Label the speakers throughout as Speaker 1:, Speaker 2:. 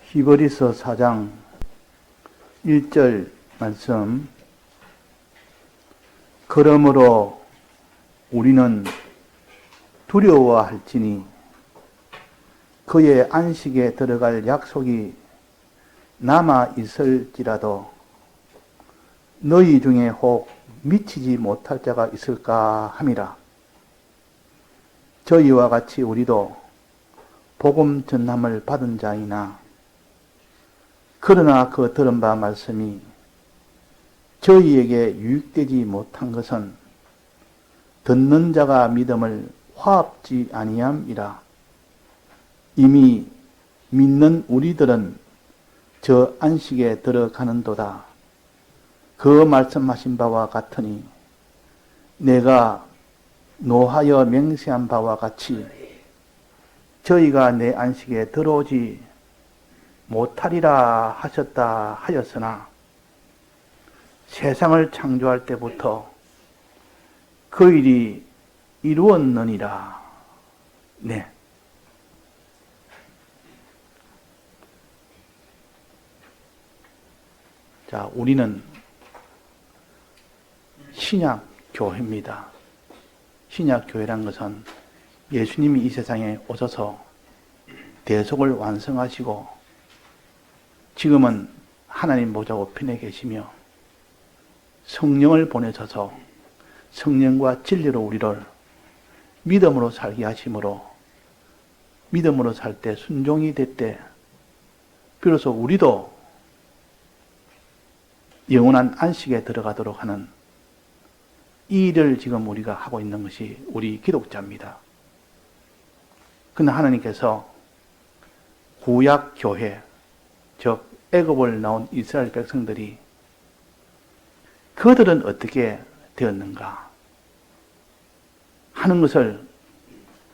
Speaker 1: 히브리서 4장 1절 말씀. 그러므로 우리는 두려워할지니 그의 안식에 들어갈 약속이 남아 있을지라도 너희 중에 혹 미치지 못할 자가 있을까 함이라. 저희와 같이 우리도 복음 전함을 받은 자이나 그러나 그 들은 바 말씀이 저희에게 유익되지 못한 것은 듣는 자가 믿음을 화합지 아니함이라. 이미 믿는 우리들은 저 안식에 들어가는도다. 그 말씀하신 바와 같으니 내가 노하여 맹세한 바와 같이 저희가 내 안식에 들어오지 못하리라 하셨다 하였으나 세상을 창조할 때부터 그 일이 이루었느니라. 네. 자, 우리는 신약교회입니다. 신약교회란 것은 예수님이 이 세상에 오셔서 대속을 완성하시고 지금은 하나님 보좌 우편에 계시며 성령을 보내셔서 성령과 진리로 우리를 믿음으로 살게 하심으로 믿음으로 살 때 순종이 될 때 비로소 우리도 영원한 안식에 들어가도록 하는 이 일을 지금 우리가 하고 있는 것이 우리 기독자입니다. 그러나 하나님께서 구약교회, 즉 애굽을 나온 이스라엘 백성들이 그들은 어떻게 되었는가 하는 것을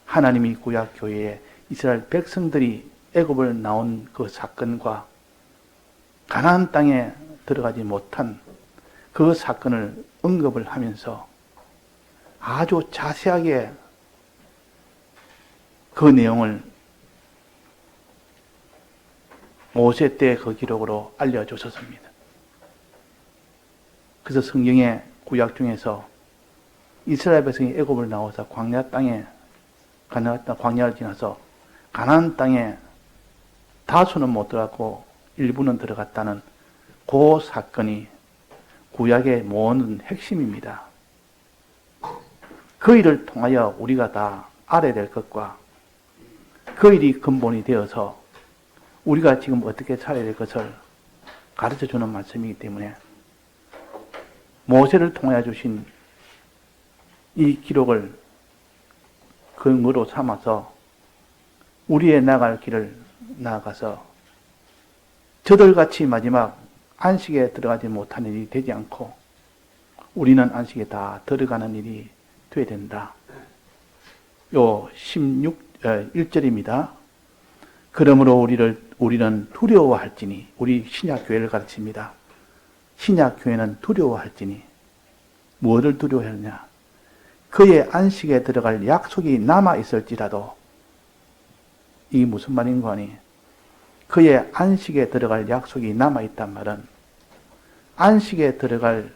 Speaker 1: 하나님이 구약교회에 이스라엘 백성들이 애굽을 나온 그 사건과 가나안 땅에 들어가지 못한 그 사건을 언급을 하면서 아주 자세하게 그 내용을 모세 때 그 기록으로 알려주셨습니다. 그래서 성경의 구약 중에서 이스라엘 백성이 애굽을 나와서 광야 땅에 광야를 지나서 가나안 땅에 다수는 못 들어갔고 일부는 들어갔다는 그 사건이 구약의 모든 핵심입니다. 그 일을 통하여 우리가 다 알아야 될 것과 그 일이 근본이 되어서 우리가 지금 어떻게 살아야 될 것을 가르쳐주는 말씀이기 때문에 모세를 통하여 주신 이 기록을 근거로 삼아서 우리의 나갈 길을 나아가서 저들같이 마지막 안식에 들어가지 못하는 일이 되지 않고 우리는 안식에 다 들어가는 일이 되어야 된다. 요 1절입니다. 그러므로 우리는 두려워할지니, 우리 신약교회를 가르칩니다. 신약교회는 두려워할지니, 무엇을 두려워하느냐? 그의 안식에 들어갈 약속이 남아있을지라도, 이게 무슨 말인 거니? 그의 안식에 들어갈 약속이 남아있단 말은, 안식에 들어갈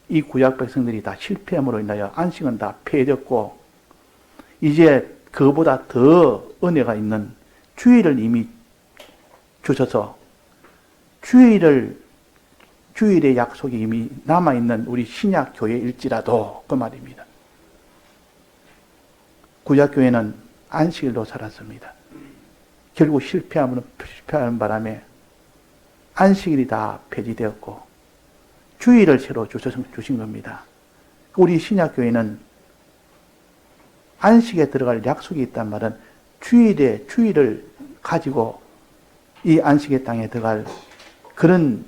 Speaker 1: 이 구약 백성들이 다 실패함으로 인하여 안식은 다 폐해졌고, 이제 그보다 더 은혜가 있는 주일을 이미 주셔서 주일의 약속이 이미 남아있는 우리 신약교회일지라도 그 말입니다. 구약교회는 안식일로 살았습니다. 결국 실패하는 바람에 안식일이 다 폐지되었고 주일을 새로 주신 겁니다. 우리 신약교회는 안식에 들어갈 약속이 있단 말은 주일을 가지고 이 안식의 땅에 들어갈 그런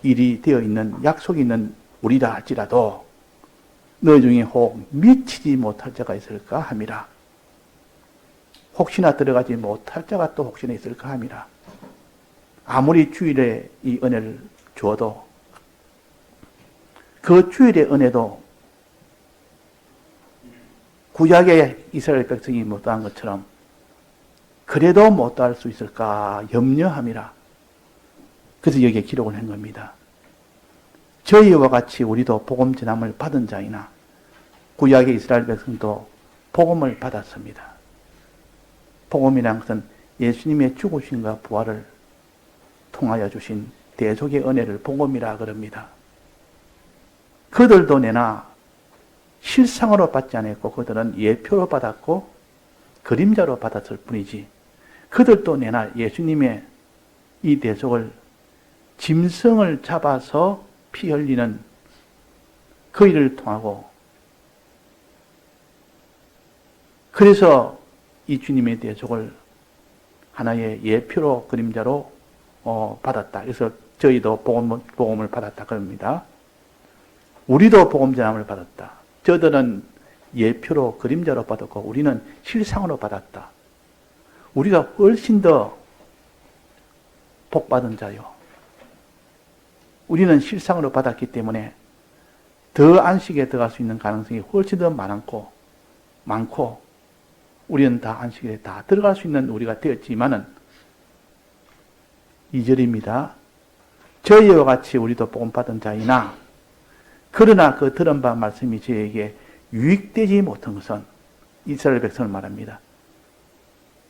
Speaker 1: 일이 되어 있는 약속이 있는 우리라 할지라도 너희 중에 혹 미치지 못할 자가 있을까 함이라. 혹시나 들어가지 못할 자가 또 혹시나 있을까 함이라. 아무리 주일에 이 은혜를 주어도 그 주일의 은혜도 구약의 이스라엘 백성이 못한 것처럼 그래도 못 들어갈 수 있을까 염려함이라. 그래서 여기에 기록을 한 겁니다. 저희와 같이 우리도 복음 전함을 받은 자이나 구약의 이스라엘 백성도 복음을 받았습니다. 복음이란 것은 예수님의 죽으심과 부활을 통하여 주신 대속의 은혜를 복음이라 그럽니다. 그들도 내나 실상으로 받지 않았고 그들은 예표로 받았고 그림자로 받았을 뿐이지 그들도 내나 예수님의 이 대속을 짐승을 잡아서 피 흘리는 그 일을 통하고 그래서 이 주님의 대속을 하나의 예표로 그림자로 받았다. 그래서 저희도 복음을 받았다 그럽니다. 우리도 복음 전함을 받았다. 저들은 예표로 그림자로 받았고 우리는 실상으로 받았다. 우리가 훨씬 더 복받은 자요. 우리는 실상으로 받았기 때문에 더 안식에 들어갈 수 있는 가능성이 훨씬 더 많고 우리는 다 안식에 다 들어갈 수 있는 우리가 되었지만은 2절입니다. 저희와 같이 우리도 복음 받은 자이나 그러나 그 들은 바 말씀이 저에게 유익되지 못한 것은 이스라엘 백성을 말합니다.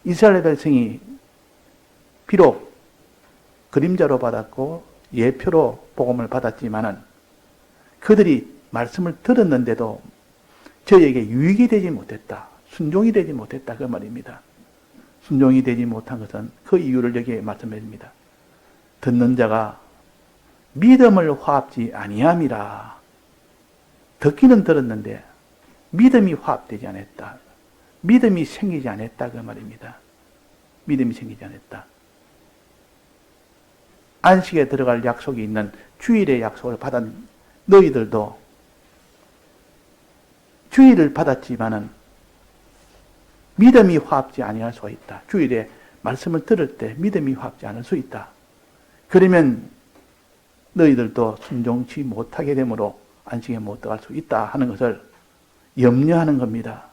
Speaker 1: 이스라엘 백성이 비록 그림자로 받았고 예표로 복음을 받았지만은 그들이 말씀을 들었는데도 저에게 유익이 되지 못했다. 순종이 되지 못했다. 그 말입니다. 순종이 되지 못한 것은 그 이유를 여기에 말씀해 줍니다. 듣는 자가 믿음을 화합지 아니함이라. 듣기는 들었는데 믿음이 화합되지 않았다. 믿음이 생기지 않았다. 그 말입니다. 믿음이 생기지 않았다. 안식에 들어갈 약속이 있는 주일의 약속을 받은 너희들도 주일을 받았지만은 믿음이 화합지 아니할 수가 있다. 주일에 말씀을 들을 때 믿음이 화합지 않을 수 있다. 그러면 너희들도 순종치 못하게 되므로 안식에 못 들어갈 수 있다 하는 것을 염려하는 겁니다.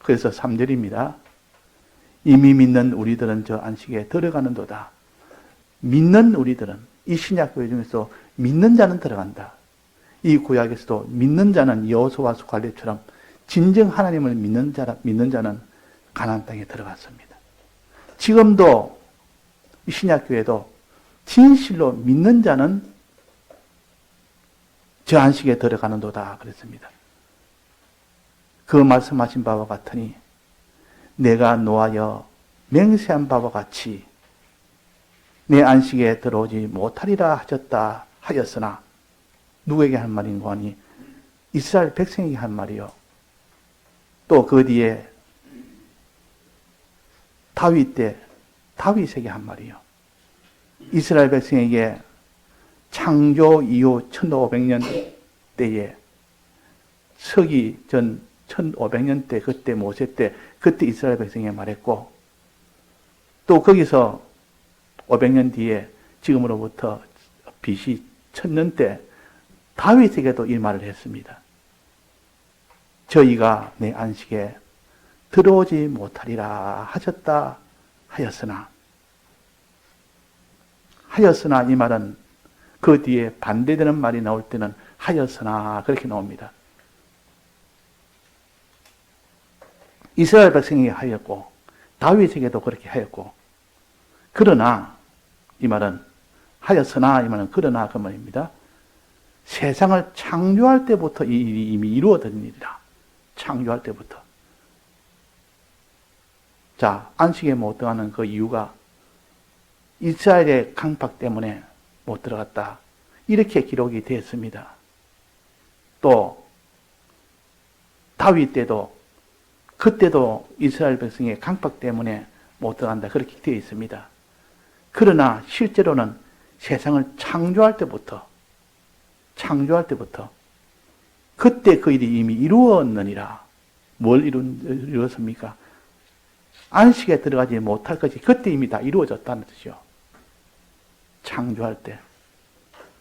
Speaker 1: 그래서 3절입니다. 이미 믿는 우리들은 저 안식에 들어가는도다. 믿는 우리들은 이 신약교회 중에서 믿는 자는 들어간다. 이 구약에서도 믿는 자는 여호수아와 갈렙처럼 진정 하나님을 믿는 자는 가나안 땅에 들어갔습니다. 지금도 이 신약교회도 진실로 믿는 자는 저 안식에 들어가는도다 그랬습니다. 그 말씀하신 바와 같으니 내가 노하여 맹세한 바와 같이 내 안식에 들어오지 못하리라 하셨다 하였으나 누구에게 한 말인고 하니 이스라엘 백성에게 한 말이요. 또 그 뒤에 다윗 때 다윗에게 한 말이요. 이스라엘 백성에게 창조 이후 1500년 때에 서기 전 1500년 때 그때 모세 때 그때 이스라엘 백성에게 말했고 또 거기서 500년 뒤에 지금으로부터 BC 1000년 때 다윗에게도 이 말을 했습니다. 저희가 내 안식에 들어오지 못하리라 하셨다 하였으나 이 말은 그 뒤에 반대되는 말이 나올 때는 하였으나 그렇게 나옵니다. 이스라엘 백성에게 하였고 다윗에게도 그렇게 하였고 그러나 이 말은 하였으나 이 말은 그러나 그 말입니다. 세상을 창조할 때부터 이 일이 이미 이루어진 일이다. 창조할 때부터. 자, 안식에 못 들어가는 그 이유가 이스라엘의 강팍 때문에 못 들어갔다. 이렇게 기록이 되었습니다. 또 다윗 때도 그때도 이스라엘 백성의 강팍 때문에 못 들어간다. 그렇게 되어 있습니다. 그러나 실제로는 세상을 창조할 때부터 그때 그 일이 이미 이루었느니라. 뭘 이루었습니까? 안식에 들어가지 못할 것이 그때 이미 다 이루어졌다는 뜻이요. 창조할 때.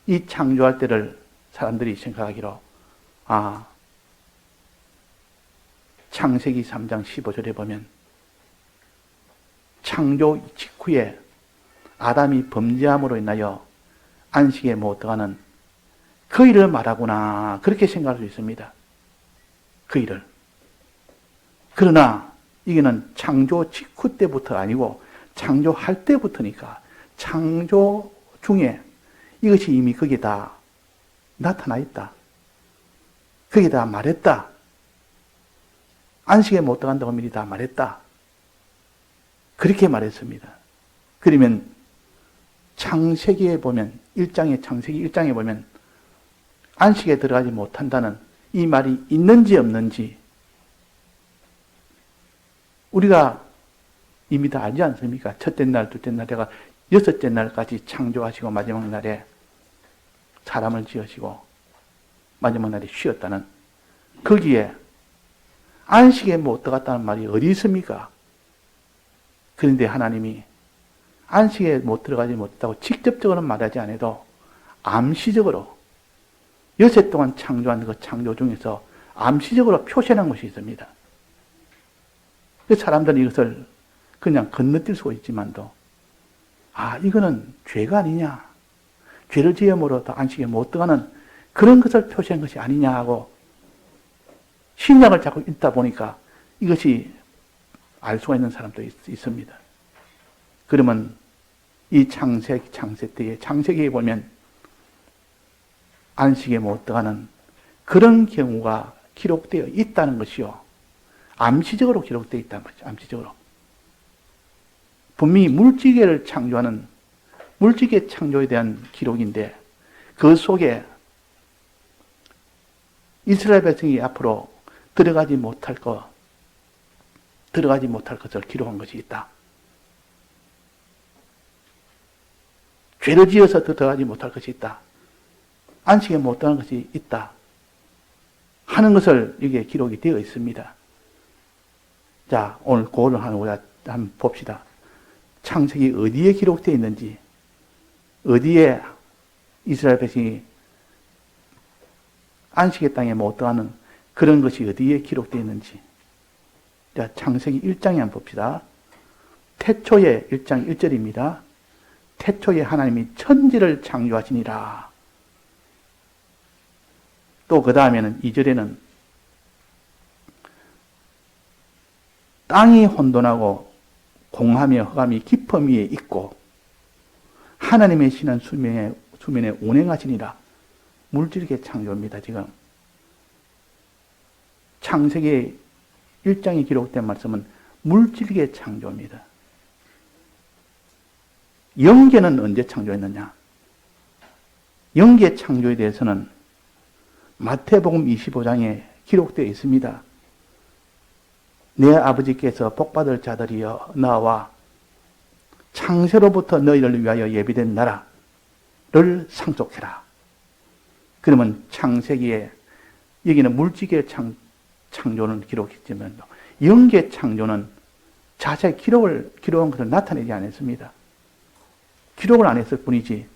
Speaker 1: 이 창조할 때를 사람들이 생각하기로 창세기 3장 15절에 보면 창조 직후에 아담이 범죄함으로 인하여 안식에 못 들어가는 그 일을 말하구나, 그렇게 생각할 수 있습니다. 그 일을. 그러나 이게는 창조 직후 때부터 아니고 창조할 때부터니까 창조 중에 이것이 이미 거기에 다 나타나 있다. 거기에 다 말했다. 안식에 못 들어간다고 미리 다 말했다. 그렇게 말했습니다. 그러면 창세기에 보면, 창세기 1장에 보면 안식에 들어가지 못한다는 이 말이 있는지 없는지 우리가 이미 다 알지 않습니까? 첫째 날, 둘째 날, 내가 여섯째 날까지 창조하시고 마지막 날에 사람을 지으시고 마지막 날에 쉬었다는, 거기에 안식에 못 들어갔다는 말이 어디 있습니까? 그런데 하나님이 안식에 못 들어가지 못했다고 직접적으로 말하지 않아도 암시적으로 여섯 동안 창조한 그 창조 중에서 암시적으로 표현한 것이 있습니다. 그 사람들은 이것을 그냥 건너뛸 수가 있지만도, 이거는 죄가 아니냐, 죄를 지음으로 더 안식에 못 들어가는 그런 것을 표시한 것이 아니냐 하고 신약을 자꾸 읽다 보니까 이것이 알 수가 있는 사람도 있습니다. 그러면 이 창세 때에, 창세기에 보면 안식에 못 들어가는 그런 경우가 기록되어 있다는 것이요, 암시적으로 기록되어 있다는 거죠. 암시적으로. 분명히 물지개를 창조하는 물지개 창조에 대한 기록인데, 그 속에 이스라엘 백성이 앞으로 들어가지 못할 것을 기록한 것이 있다. 죄를 지어서 들어가지 못할 것이 있다. 안식에 못 들어가는 것이 있다. 하는 것을 이게 기록이 되어 있습니다. 자, 오늘 그거를 한번 봅시다. 창세기 어디에 기록되어 있는지, 어디에 이스라엘 백성이 안식의 땅에 못 들어가는 그런 것이 어디에 기록되어 있는지. 자, 창세기 1장에 한번 봅시다. 태초에 1장 1절입니다. 태초에 하나님이 천지를 창조하시니라. 또 그 다음에는 2절에는 땅이 혼돈하고 공함에 흑암이 깊음 위에 있고 하나님의 신은 수면에 운행하시니라. 물질계 창조입니다. 지금 창세기 1장에 기록된 말씀은 물질계 창조입니다. 영계는 언제 창조했느냐? 영계 창조에 대해서는 마태복음 25장에 기록되어 있습니다. 내 아버지께서 복받을 자들이여 나와 창세로부터 너희를 위하여 예비된 나라를 상속해라. 그러면 창세기에 여기는 물질계 창조는 기록했지만 영계 창조는 자세히 기록한 것을 나타내지 않았습니다. 기록을 안 했을 뿐이지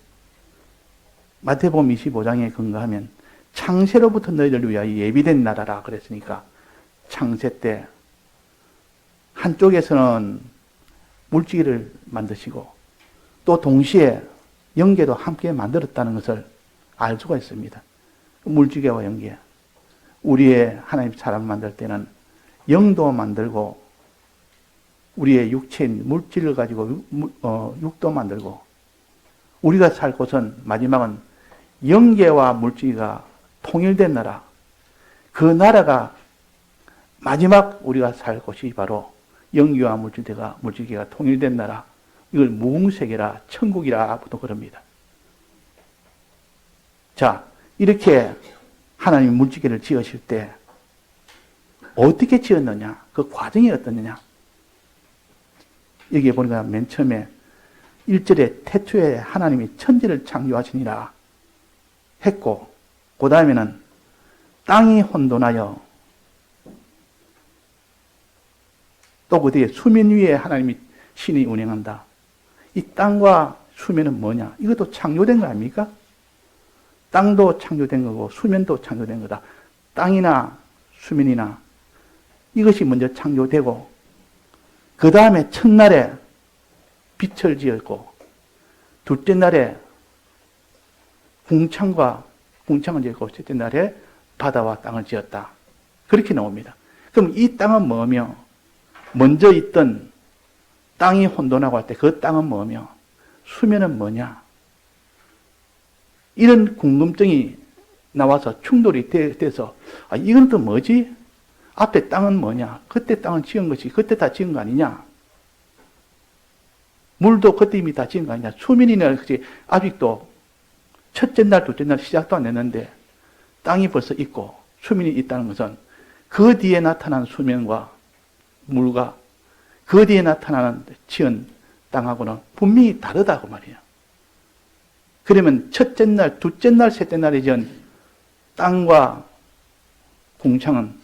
Speaker 1: 마태복음 25장에 근거하면 창세로부터 너희를 위하여 예비된 나라라 그랬으니까 창세 때 한쪽에서는 물질을 만드시고 또 동시에 영계도 함께 만들었다는 것을 알 수가 있습니다. 물질계와 영계. 우리의 하나님 사람을 만들 때는 영도 만들고 우리의 육체인 물질을 가지고 육도 만들고 우리가 살 곳은 마지막은 영계와 물질과 통일된 나라. 그 나라가 마지막 우리가 살 곳이 바로 영계와 물질계가 통일된 나라. 이걸 무궁세계라 천국이라 보통 그럽니다. 자, 이렇게 하나님이 물질계를 지으실 때 어떻게 지었느냐? 그 과정이 어떻느냐? 여기에 보니까 맨 처음에 1절에 태초에 하나님이 천지를 창조하시니라 했고, 그 다음에는 땅이 혼돈하여 또 그 뒤에 수면 위에 하나님이 신이 운행한다. 이 땅과 수면은 뭐냐? 이것도 창조된 거 아닙니까? 땅도 창조된 거고 수면도 창조된 거다. 땅이나 수면이나 이것이 먼저 창조되고 그 다음에 첫날에 빛을 지었고 둘째 날에 궁창을 지었고 셋째 날에 바다와 땅을 지었다. 그렇게 나옵니다. 그럼 이 땅은 뭐며 먼저 있던 땅이 혼돈하고 할 때 그 땅은 뭐며 수면은 뭐냐? 이런 궁금증이 나와서 충돌이 돼서 이건 또 뭐지? 앞에 땅은 뭐냐? 그때 땅은 지은 것이 그때 다 지은 거 아니냐? 물도 그때 이미 다 지은 거 아니냐? 수면이나 그치 아직도 첫째 날, 둘째 날 시작도 안 했는데 땅이 벌써 있고 수면이 있다는 것은 그 뒤에 나타난 수면과 물과 그 뒤에 나타나는 지은 땅하고는 분명히 다르다고 말이에요. 그러면 첫째 날, 둘째 날, 셋째 날에 지은 땅과 궁창은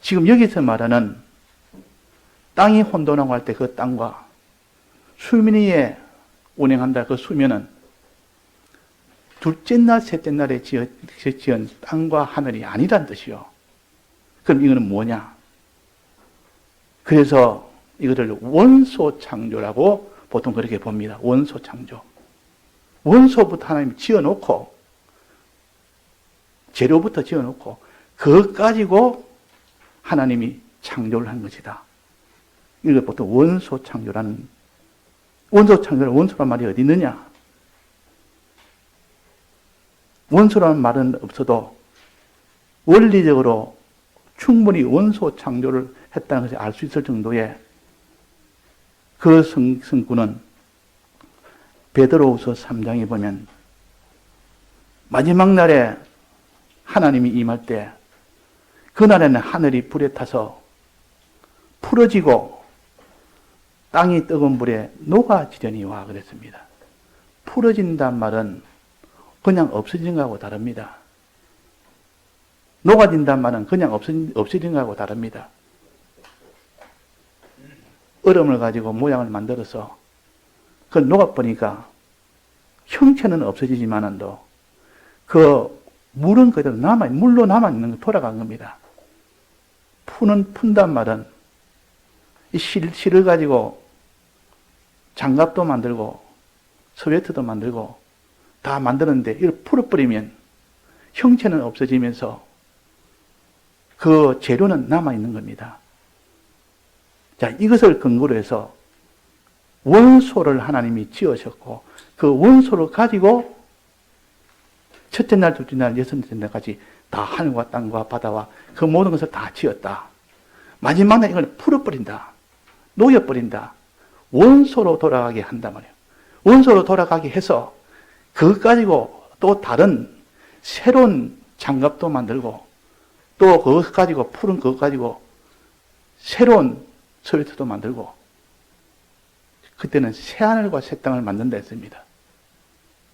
Speaker 1: 지금 여기서 말하는 땅이 혼돈하고 할 때 그 땅과 수면위에 운행한다 그 수면은 둘째 날, 셋째 날에 지은 땅과 하늘이 아니란 뜻이요. 그럼 이거는 뭐냐? 그래서 이거를 원소 창조라고 보통 그렇게 봅니다. 원소 창조. 원소부터 하나님이 지어놓고, 재료부터 지어놓고, 그것 가지고 하나님이 창조를 한 것이다. 이걸 보통 원소 창조라는, 원소란 말이 어디 있느냐? 원소라는 말은 없어도 원리적으로 충분히 원소 창조를 했다는 것을 알 수 있을 정도의 그 성구는 베드로후서 3장에 보면 마지막 날에 하나님이 임할 때 그날에는 하늘이 불에 타서 풀어지고 땅이 뜨거운 불에 녹아지려니와 그랬습니다. 풀어진단 말은 그냥 없어지는 것하고 다릅니다. 녹아진단 말은 그냥 없어지는 것하고 다릅니다. 얼음을 가지고 모양을 만들어서 그걸 녹아버리니까 형체는 없어지지만은도 그 물은 그대로 물로 남아있는 거 돌아간 겁니다. 푼단 말은 이 실을 가지고 장갑도 만들고 스웨터도 만들고 다 만드는데 이걸 풀어버리면 형체는 없어지면서 그 재료는 남아있는 겁니다. 자, 이것을 근거로 해서 원소를 하나님이 지으셨고 그 원소를 가지고 첫째 날, 둘째 날, 여섯째 날까지 다 하늘과 땅과 바다와 그 모든 것을 다 지었다. 마지막 날 이걸 풀어버린다. 녹여버린다. 원소로 돌아가게 한단 말이에요. 원소로 돌아가게 해서 그것 가지고 또 다른 새로운 장갑도 만들고 또 그것 가지고 푸른 그것 가지고 새로운 스웨터도 만들고 그때는 새하늘과 새 땅을 만든다 했습니다.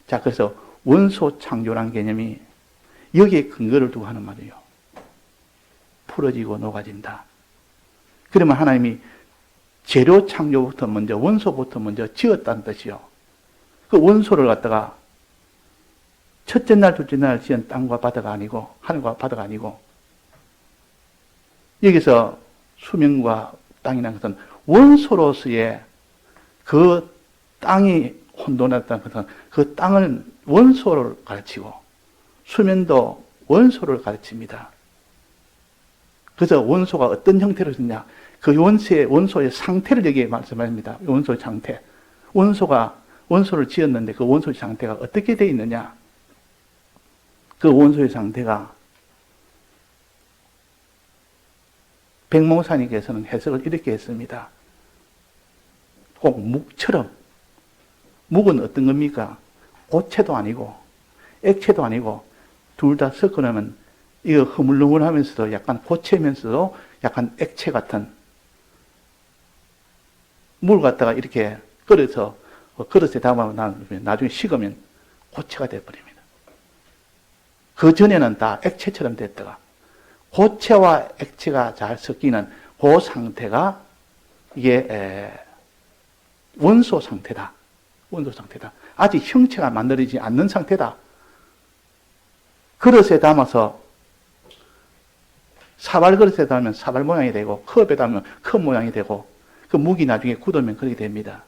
Speaker 1: 자, 그래서 원소 창조란 개념이 여기에 근거를 두고 하는 말이에요. 풀어지고 녹아진다. 그러면 하나님이 재료 창조부터 먼저 원소부터 먼저 지었다는 뜻이요. 그 원소를 갖다가 첫째 날, 둘째 날 지은 땅과 바다가 아니고 하늘과 바다가 아니고 여기서 수면과 땅이라는 것은 원소로서의 그 땅이 혼돈했다는 것은 그 땅을 원소를 가르치고 수면도 원소를 가르칩니다. 그래서 원소가 어떤 형태로 있느냐 그 원소의 상태를 여기에 말씀합니다. 원소의 상태. 원소를 지었는데 그 원소의 상태가 어떻게 되어 있느냐 그 원소의 상태가 백몽사님께서는 해석을 이렇게 했습니다. 꼭 묵처럼. 묵은 어떤 겁니까? 고체도 아니고 액체도 아니고 둘 다 섞어놓으면 이거 흐물흐물하면서도 약간 고체면서도 약간 액체 같은 물 갖다가 이렇게 끓여서 그릇에 담아면 나중에 식으면 고체가 되어버립니다. 그 전에는 다 액체처럼 됐다가 고체와 액체가 잘 섞이는 그 상태가 이게 원소 상태다. 원소 상태다. 아직 형체가 만들어지지 않는 상태다. 그릇에 담아서 사발 그릇에다 하면 사발 모양이 되고, 컵에다 하면 컵 모양이 되고, 그 묵이 나중에 굳으면 그렇게 됩니다.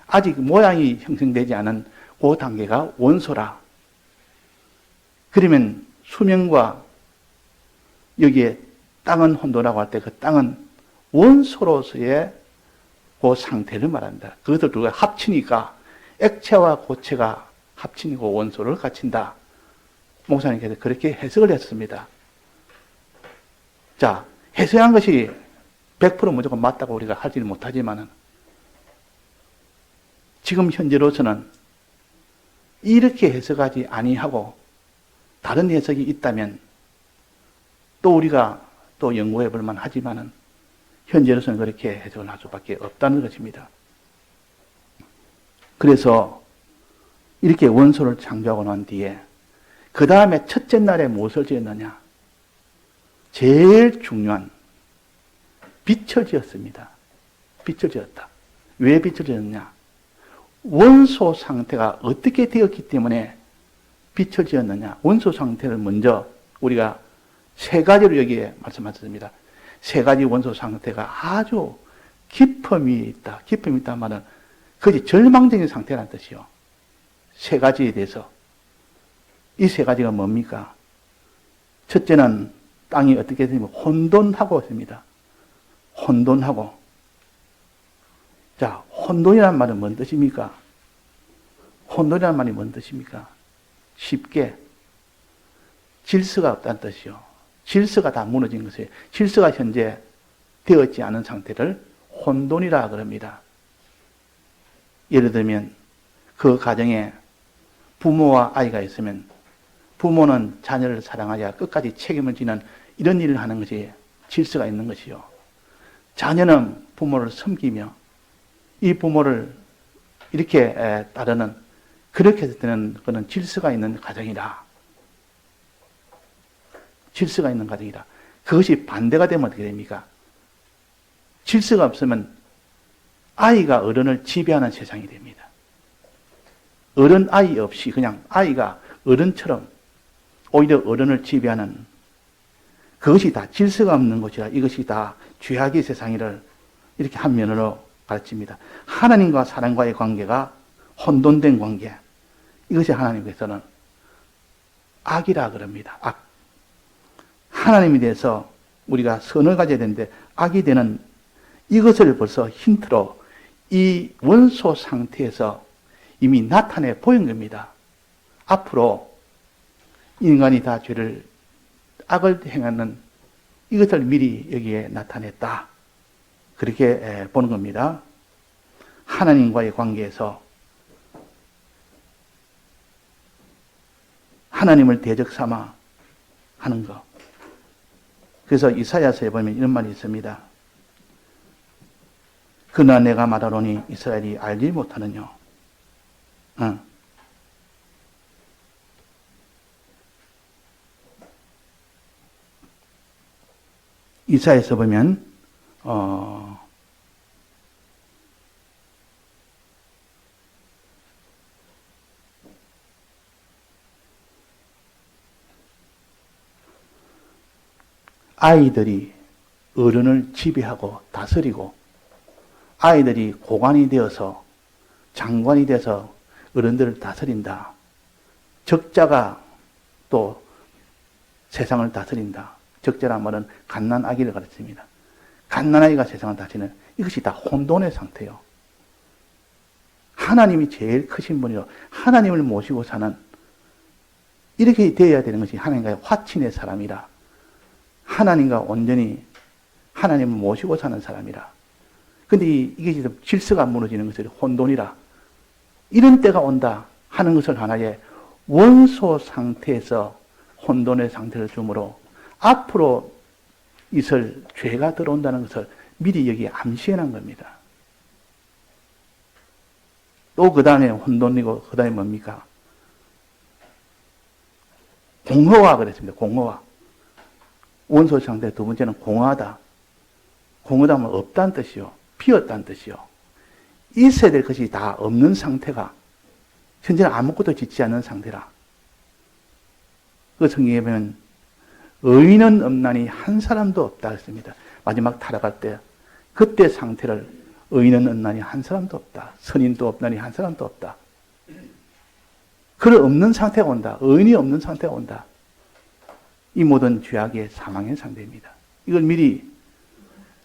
Speaker 1: 아직 모양이 형성되지 않은 그 단계가 원소라. 그러면 수명과 여기에 땅은 혼돈이라고 할 때 그 땅은 원소로서의 그 상태를 말한다. 그것을 두고 합치니까 액체와 고체가 합치고 원소를 갖춘다. 목사님께서 그렇게 해석을 했습니다. 자, 해석한 것이 100% 무조건 맞다고 우리가 하지는 못하지만은 지금 현재로서는 이렇게 해석하지 아니하고 다른 해석이 있다면 또 우리가 또 연구해 볼 만하지만은 현재로서는 그렇게 해석을 할 수밖에 없다는 것입니다. 그래서 이렇게 원소를 창조하고 난 뒤에 그 다음에 첫째 날에 무엇을 지었느냐? 제일 중요한 빛을 지었습니다. 빛을 지었다. 왜 빛을 지었느냐? 원소 상태가 어떻게 되었기 때문에 빛을 지었느냐? 원소 상태를 먼저 우리가 세 가지로 여기에 말씀하셨습니다. 세 가지 원소 상태가 아주 깊음이 있다. 깊음이 있다는 말은 그것이 절망적인 상태라는 뜻이요. 세 가지에 대해서. 이 세 가지가 뭡니까? 첫째는 땅이 어떻게 되면 혼돈하고 있습니다. 혼돈하고. 자, 혼돈이라는 말은 뭔 뜻입니까? 혼돈이라는 말이 뭔 뜻입니까? 쉽게 질서가 없다는 뜻이요. 질서가 다 무너진 것이에요. 질서가 현재 되었지 않은 상태를 혼돈이라 그럽니다. 예를 들면 그 가정에 부모와 아이가 있으면 부모는 자녀를 사랑하자 끝까지 책임을 지는 이런 일을 하는 것이 질서가 있는 것이요. 자녀는 부모를 섬기며 이 부모를 이렇게 따르는 그렇게 했을 때는 그는 질서가 있는 가정이다. 질서가 있는 가정이다. 그것이 반대가 되면 어떻게 됩니까? 질서가 없으면 아이가 어른을 지배하는 세상이 됩니다. 어른 아이 없이 그냥 아이가 어른처럼 오히려 어른을 지배하는 그것이 다 질서가 없는 것이라 이것이 다 죄악의 세상이를 이렇게 한 면으로 가르칩니다. 하나님과 사람과의 관계가 혼돈된 관계. 이것이 하나님께서는 악이라 그럽니다. 악. 하나님에 대해서 우리가 선을 가져야 되는데 악이 되는 이것을 벌써 힌트로 이 원소 상태에서 이미 나타내 보인 겁니다. 앞으로 인간이 다 죄를 악을 행하는 이것을 미리 여기에 나타냈다. 그렇게 보는 겁니다. 하나님과의 관계에서 하나님을 대적 삼아 하는 것. 그래서 이사야서에 보면 이런 말이 있습니다. 그러나 내가 말하노니 이스라엘이 알지 못하느뇨. 이사야서 보면 아이들이 어른을 지배하고 다스리고 아이들이 고관이 되어서 장관이 되어서 어른들을 다스린다. 적자가 또 세상을 다스린다. 적자란 말은 갓난아기를 가르칩니다. 갓난아기가 세상을 다스리는 이것이 다 혼돈의 상태요. 하나님이 제일 크신 분이요. 하나님을 모시고 사는 이렇게 되어야 되는 것이 하나님과의 화친의 사람이라. 하나님과 온전히 하나님을 모시고 사는 사람이라. 근데 이게 질서가 무너지는 것이 혼돈이라. 이런 때가 온다 하는 것을 하나의 원소 상태에서 혼돈의 상태를 주므로 앞으로 있을 죄가 들어온다는 것을 미리 여기에 암시해 놓은 겁니다. 또 그 다음에 혼돈이고 그 다음에 뭡니까? 공허화 그랬습니다. 공허화. 원소 상태 두 번째는 공허하다. 공허하다면 없다는 뜻이요. 비었다는 뜻이요. 있어야 될 것이 다 없는 상태가 현재는 아무것도 짓지 않는 상태라. 그 성경에 보면 의인은 없나니 한 사람도 없다 했습니다. 마지막 타락할 때 그때 상태를 의인은 없나니 한 사람도 없다. 선인도 없나니 한 사람도 없다. 그런 없는 상태가 온다. 의인이 없는 상태가 온다. 이 모든 죄악의 사망의 상태입니다. 이걸 미리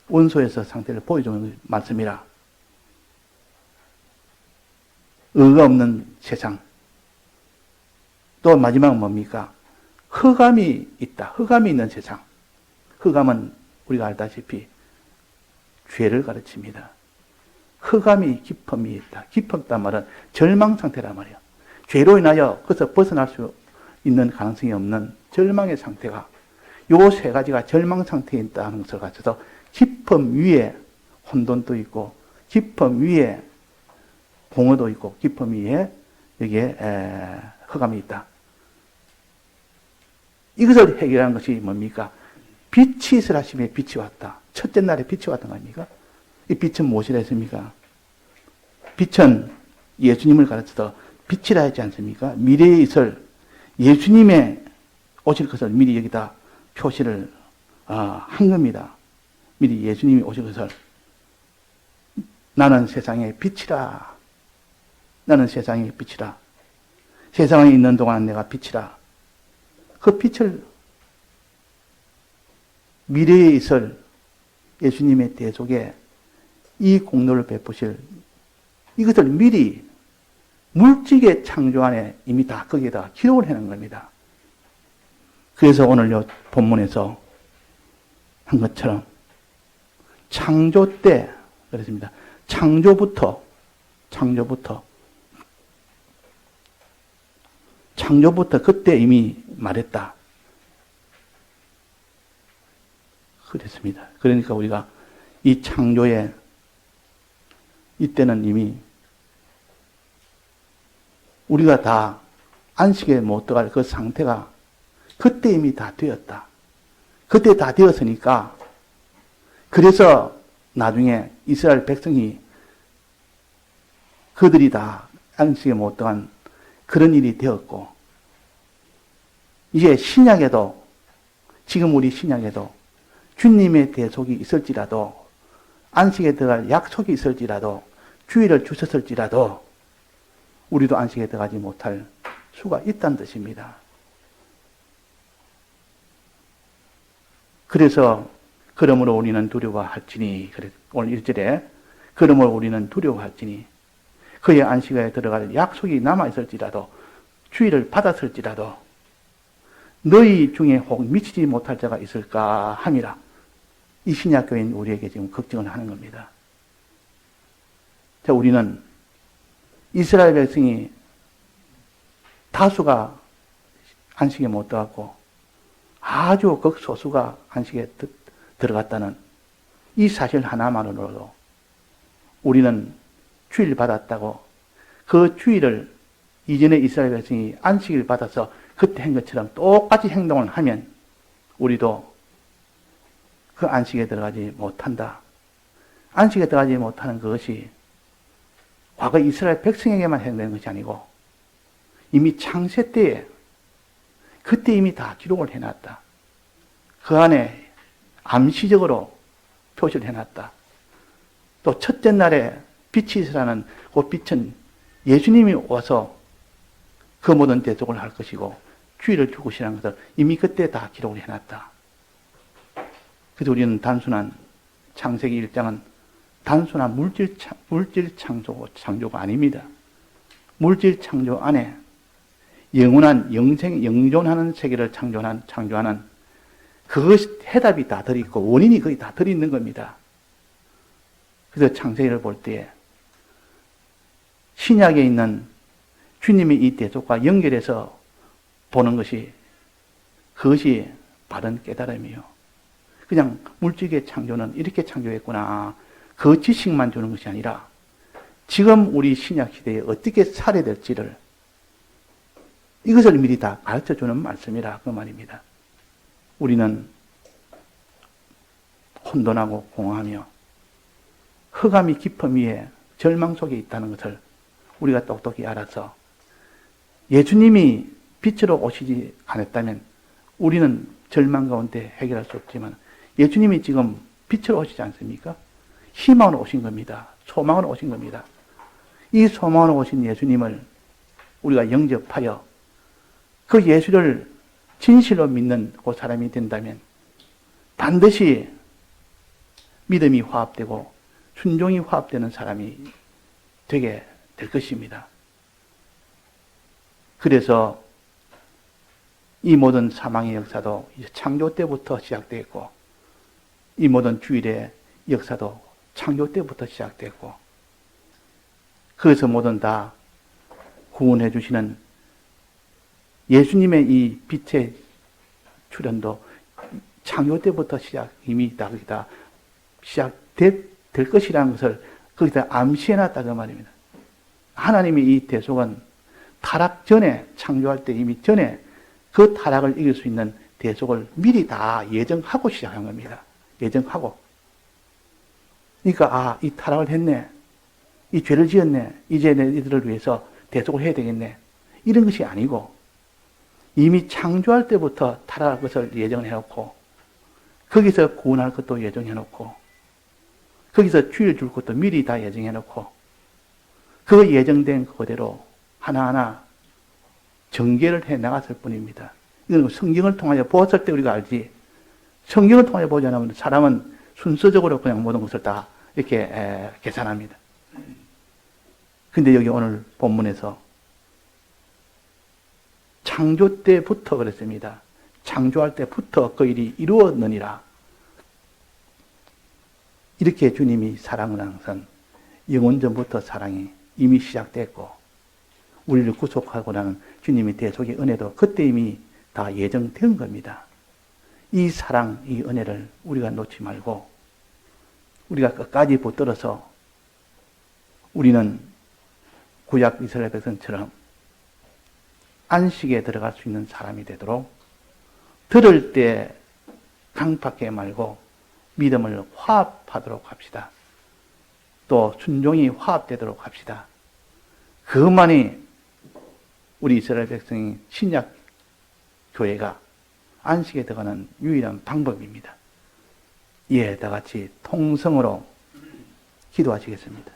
Speaker 1: 원소에서 상태를 보여주는 말씀이라. 의가 없는 세상. 또 마지막은 뭡니까? 흑암이 있다. 흑암이 있는 세상. 흑암은 우리가 알다시피 죄를 가르칩니다. 흑암이 깊음이 있다. 깊었단 말은 절망 상태란 말이에요. 죄로 인하여 그것을 벗어날 수 있는 가능성이 없는 절망의 상태가 요 세 가지가 절망 상태에 있다는 것을 가져서 깊음 위에 혼돈도 있고 깊음 위에 공허도 있고 깊음 위에 여기에 흑암이 있다. 이것을 해결하는 것이 뭡니까? 빛이 있으라 하심에 빛이 왔다. 첫째 날에 빛이 왔던 거 아닙니까? 이 빛은 무엇이라 했습니까? 빛은 예수님을 가르쳐서 빛이라 하지 않습니까? 미래에 있을 예수님의 오실 것을 미리 여기다 표시를 한 겁니다. 미리 예수님이 오실 것을. 나는 세상의 빛이라. 나는 세상의 빛이라. 세상에 있는 동안 내가 빛이라. 그 빛을 미래에 있을 예수님의 대속에 이 공로를 베푸실 이것을 미리 물질의 창조 안에 이미 다 거기에다 기록을 해놓은 겁니다. 그래서 오늘 요 본문에서 한 것처럼 창조 때 그랬습니다. 창조부터 그때 이미 말했다. 그랬습니다. 그러니까 우리가 이 창조에 이때는 이미 우리가 다 안식에 못 들어갈 그 상태가 그때 이미 다 되었다. 그때 다 되었으니까 그래서 나중에 이스라엘 백성이 그들이 다 안식에 못 들어간 그런 일이 되었고 이제 신약에도 지금 우리 신약에도 주님의 대속이 있을지라도 안식에 들어갈 약속이 있을지라도 주의를 주셨을지라도 우리도 안식에 들어가지 못할 수가 있다는 뜻입니다. 그래서 그러므로 우리는 두려워할지니 오늘 1절에 그러므로 우리는 두려워할지니 그의 안식에 들어갈 약속이 남아있을지라도 주의를 받았을지라도 너희 중에 혹 미치지 못할 자가 있을까 함이라. 이 신약교인 우리에게 지금 걱정을 하는 겁니다. 자, 우리는 이스라엘 백성이 다수가 안식에 못 들어갔고 아주 극소수가 안식에 들어갔다는 이 사실 하나만으로도 우리는 주의를 받았다고 그 주의를 이전에 이스라엘 백성이 안식을 받아서 그때 한 것처럼 똑같이 행동을 하면 우리도 그 안식에 들어가지 못한다. 안식에 들어가지 못하는 그것이 과거 이스라엘 백성에게만 해당되는 것이 아니고 이미 창세 때에 그때 이미 다 기록을 해놨다. 그 안에 암시적으로 표시를 해놨다. 또 첫째 날에 빛이 있으라는 그 빛은 예수님이 와서 그 모든 대속을 할 것이고 주의를 줄 것이라는 것을 이미 그때 다 기록을 해놨다. 그래서 우리는 단순한 창세기 1장은 단순한 물질 창조가 아닙니다. 물질 창조 안에 영원한 영존하는 세계를 창조하는 그것이 해답이 다 들어있고 원인이 거의 다 들어있는 겁니다. 그래서 창세기를 볼 때에 신약에 있는 주님의 이 대속과 연결해서 보는 것이 그것이 바른 깨달음이요. 그냥 물질의 창조는 이렇게 창조했구나. 그 지식만 주는 것이 아니라 지금 우리 신약 시대에 어떻게 살아야 될지를 이것을 미리 다 가르쳐 주는 말씀이라 그 말입니다. 우리는 혼돈하고 공허하며 흑암이 깊음 위에 절망 속에 있다는 것을 우리가 똑똑히 알아서 예수님이 빛으로 오시지 않았다면 우리는 절망 가운데 해결할 수 없지만 예수님이 지금 빛으로 오시지 않습니까? 희망으로 오신 겁니다. 소망으로 오신 겁니다. 이 소망으로 오신 예수님을 우리가 영접하여 그 예수를 진실로 믿는 그 사람이 된다면 반드시 믿음이 화합되고 순종이 화합되는 사람이 되게 될 것입니다. 그래서 이 모든 사망의 역사도 창조 때부터 시작되었고 이 모든 주일의 역사도 창조 때부터 시작됐고 그래서 모든 다 구원해 주시는 예수님의 이 빛의 출현도 창조 때부터 이미 다 시작될 것이라는 것을 거기다 암시해놨다 그 말입니다. 하나님의 이 대속은 타락 전에 창조할 때 이미 전에 그 타락을 이길 수 있는 대속을 미리 다 예정하고 시작한 겁니다. 예정하고. 그러니까 이 타락을 했네. 이 죄를 지었네. 이제 이들을 위해서 대속을 해야 되겠네. 이런 것이 아니고 이미 창조할 때부터 타락할 것을 예정을 해놓고 거기서 구원할 것도 예정해놓고 거기서 주일 줄 것도 미리 다 예정해놓고 그 예정된 그대로 하나하나 전개를 해 나갔을 뿐입니다. 이건 성경을 통하여 보았을 때 우리가 알지 성경을 통하여 보지 않으면 사람은 순서적으로 그냥 모든 것을 다 이렇게 계산합니다. 근데 여기 오늘 본문에서 창조 때부터 그랬습니다. 창조할 때부터 그 일이 이루어느니라. 이렇게 주님이 사랑을 항상 영원전부터 사랑이 이미 시작됐고 우리를 구속하고 나는 주님의 대속의 은혜도 그때 이미 다 예정된 겁니다. 이 사랑, 이 은혜를 우리가 놓지 말고 우리가 끝까지 붙들어서 우리는 구약 이스라엘 백성처럼 안식에 들어갈 수 있는 사람이 되도록 들을 때 강팍해 말고 믿음을 화합하도록 합시다. 또 순종이 화합되도록 합시다. 그것만이 우리 이스라엘 백성이 신약 교회가 안식에 들어가는 유일한 방법입니다. 예, 다 같이 통성으로 기도하시겠습니다.